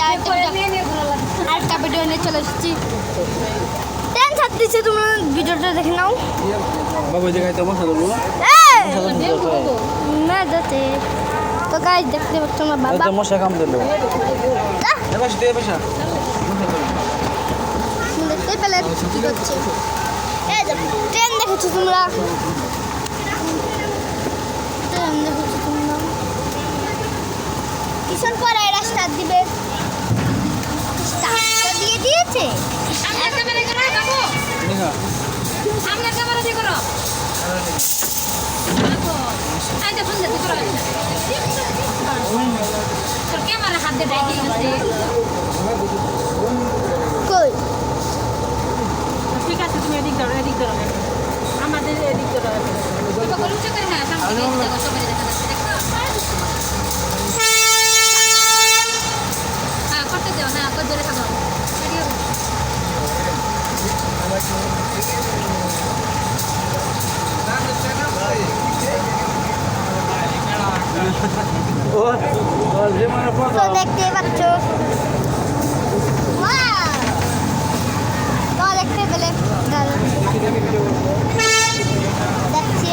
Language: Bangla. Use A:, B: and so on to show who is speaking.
A: আরেকটা ভিডিও নিয়ে চলে এসেছি। ট্রেন ছাড়তেছে, তোমরা ভিডিওটা দেখে নাও।
B: বাবু দেখাই তো মশা দেবো
A: না যাতে তো গাইজ দেখতে পাচ্ছ আমার বাবা
B: মশা কাম দিল
A: দেখতে পেলে কি করছে। এই যে ট্রেন দেখেছো তোমরা, ট্রেন দেখেছো তোমরা। কিষণ পরে রাস্তা দিবে, রাস্তা দিয়ে দিয়েছে। কই
C: ঠিক আছে, তুমি এদিক ধরো, এদিক ধরো, আমাদের এদিক ধরো। করতে যাও না, ধরে থাকো।
A: তো দেখতে পাচ্ছ, তো দেখতে পেলে দেখছি